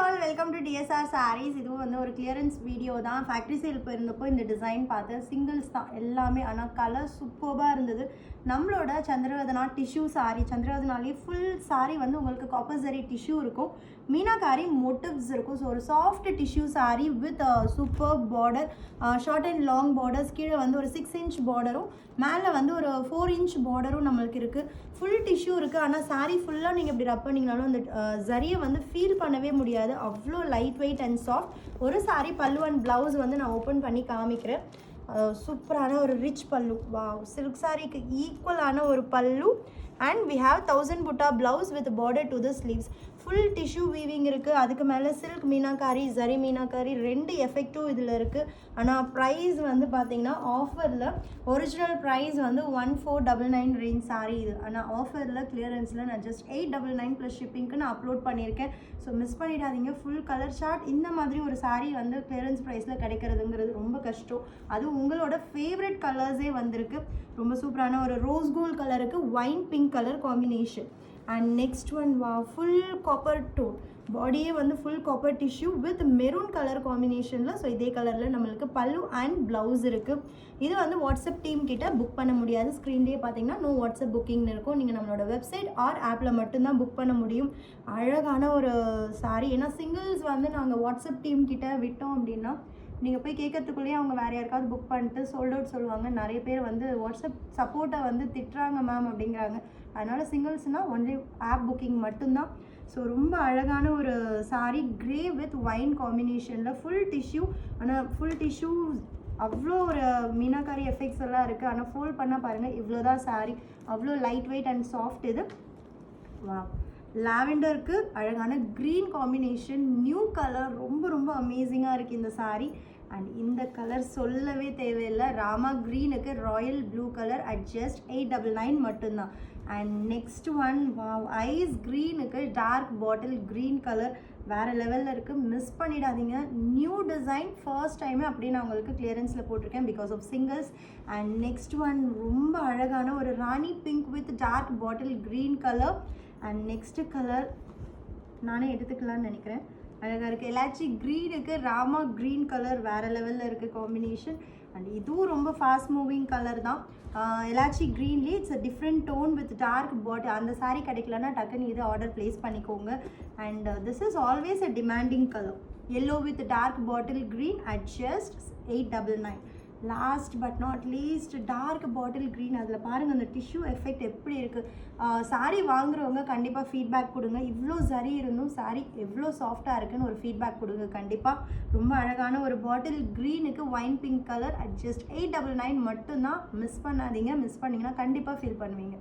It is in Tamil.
All welcome to DSR sarees. இதுவும் வந்து ஒரு கிளியரன்ஸ் வீடியோ தான். ஃபேக்ட்ரி சேல் போயிருந்தப்போ இந்த டிசைன் பார்த்து சிங்கிள்ஸ் தான் எல்லாமே. ஆனால் கலர் சூப்பராக இருந்தது. நம்மளோட சந்திரவதனா டிஷ்யூ சாரீ, சந்திரவதனாலே ஃபுல் சாரீ வந்து உங்களுக்கு காப்பர் ஜரி டிஷ்யூ இருக்கும், மீனாக்காரி மோட்டிவ்ஸ் இருக்கும். ஸோ ஒரு soft tissue sari with super border, short and long borders. கீழே வந்து ஒரு 6 inch பார்டரும், மேலே வந்து ஒரு 4 inch பார்டரும் நம்மளுக்கு இருக்குது. ஃபுல் டிஷ்யூ இருக்குது. ஆனால் சாரீ ஃபுல்லாக நீங்கள் இப்படி ரப் பண்ணிங்கனாலும் அந்த ஜரியை வந்து ஃபீல் பண்ணவே முடியாது. அவ்வளோ லைட் வெயிட் அண்ட் சாஃப்ட். ஒரு சாரீ பல்லு அண்ட் ப்ளவுஸ் வந்து நான் ஓப்பன் பண்ணி காமிக்கிறேன். சூப்பரான ஒரு ரிச் பல்லு. வாவ், சில்க் சாரீக்கு ஈக்குவலான ஒரு பல்லு. அண்ட் வி ஹாவ் 1000 புட்டா blouse with border to the sleeves. Full tissue weaving இருக்குது. அதுக்கு மேலே சில்க் மீனாக்காரி, ஜரி மீனாக்காரி ரெண்டு எஃபெக்டும் இதில் இருக்குது. ஆனால் ப்ரைஸ் வந்து பார்த்தீங்கன்னா ஆஃபரில் ஒரிஜினல் ப்ரைஸ் வந்து 1499 ரேஞ்ச் சாரீ இது. ஆனால் ஆஃபரில் கிளியரன்ஸில் நான் ஜஸ்ட் 899 ப்ளஸ் ஷிப்பிங்க்கு நான் அப்லோட் பண்ணியிருக்கேன். ஸோ மிஸ் பண்ணிடாதீங்க. ஃபுல் கலர் சார்ட் இந்த மாதிரி ஒரு சாரீ வந்து கிளியரன்ஸ் ப்ரைஸில் கிடைக்கிறதுங்கிறது ரொம்ப கஷ்டம். அதுவும் உங்களோட ஃபேவரட் கலர்ஸே வந்திருக்கு. ரொம்ப சூப்பரான ஒரு ரோஸ் கோல்ட் கலருக்கு wine pink colour combination. And next one, வா, ஃபுல் காப்பர் டோன் பாடியே வந்து full copper tissue with maroon colour காம்பினேஷனில். ஸோ இதே கலரில் நம்மளுக்கு பல்லு அண்ட் ப்ளவுஸ் இருக்குது. இது வந்து வாட்ஸ்அப் டீம் கிட்ட புக் பண்ண முடியாது. ஸ்க்ரீன்லேயே பார்த்தீங்கன்னா நோ வாட்ஸ்அப் புக்கிங்னு இருக்கும். நீங்கள் நம்மளோட வெப்சைட் ஆர் ஆப்பில் மட்டும்தான் புக் பண்ண முடியும். அழகான ஒரு சாரீ. ஏன்னா சிங்கிள்ஸ் வந்து நாங்கள் வாட்ஸ்அப் டீம் கிட்ட விட்டோம் அப்படின்னா நீங்கள் போய் கேட்கறதுக்குள்ளேயே அவங்க வேறு யாருக்காவது புக் பண்ணிட்டு சோல்ட் அவுட் சொல்லுவாங்க. நிறைய பேர் வந்து வாட்ஸ்அப் சப்போர்ட்டை வந்து திட்டுறாங்க மேம் அப்படிங்கிறாங்க. அதனால் சிங்கிள்ஸ்னால் ஒன்லி ஆப் புக்கிங் மட்டும்தான். ஸோ ரொம்ப அழகான ஒரு சாரீ, க்ரே வித் ஒயின் காம்பினேஷனில் ஃபுல் டிஷ்யூ. ஆனால் ஃபுல் டிஷ்யூ அவ்வளோ ஒரு மீனாக்காரி எஃபெக்ட்ஸ் எல்லாம் இருக்குது. ஆனால் ஃபோல்ட் பண்ணால் பாருங்கள், இவ்வளோ தான் சாரீ. அவ்வளோ லைட் வெயிட் அண்ட் சாஃப்ட் இது. வா, லாவெண்டருக்கு அழகான க்ரீன் காம்பினேஷன், நியூ கலர், ரொம்ப ரொம்ப அமேசிங்காக இருக்குது இந்த சாரீ. அண்ட் இந்த கலர் சொல்லவே தேவையில்லை. ராமா க்ரீனுக்கு royal blue colour at just 899 மட்டும்தான். And next one, wow, ice க்ரீனுக்கு டார்க் பாட்டில் க்ரீன் கலர் வேறு லெவலில் இருக்குது. மிஸ் பண்ணிடாதீங்க. நியூ டிசைன், ஃபர்ஸ்ட் டைமே அப்படியே நான் உங்களுக்கு கிளியரன்ஸில் போட்டிருக்கேன் because of singles. And next one, ரொம்ப அழகான ஒரு ராணி pink with dark bottle green colour. And next colour நானே எடுத்துக்கலான்னு நினைக்கிறேன். அழகாக இருக்குது. எலாச்சி க்ரீனுக்கு ராமா க்ரீன் கலர் வேறு லெவலில் இருக்குது காம்பினேஷன். அண்ட் இதுவும் ரொம்ப ஃபாஸ்ட் மூவிங் கலர் தான். எலாச்சி க்ரீன்லேயே it's a different tone with dark bottle. அந்த சாரீ கிடைக்கலன்னா டக்குன்னு இது ஆர்டர் ப்ளேஸ் பண்ணிக்கோங்க. And this is always a demanding colour, yellow with dark bottle green at just 899. Last but not least, dark bottle green. அதில் பாருங்கள் அந்த டிஷ்யூ எஃபெக்ட் எப்படி இருக்குது. சாரீ வாங்குறவங்க கண்டிப்பாக ஃபீட்பேக் கொடுங்க. இவ்வளோ சரி இருந்தும் சாரீ எவ்வளோ சாஃப்டாக இருக்குன்னு ஒரு ஃபீட்பேக் கொடுங்க கண்டிப்பாக. ரொம்ப அழகான ஒரு பாட்டில் க்ரீனுக்கு wine pink colour at just 899 மட்டும்தான். மிஸ் பண்ணாதீங்க. மிஸ் பண்ணிங்கன்னா கண்டிப்பாக ஃபீல் பண்ணுவீங்க.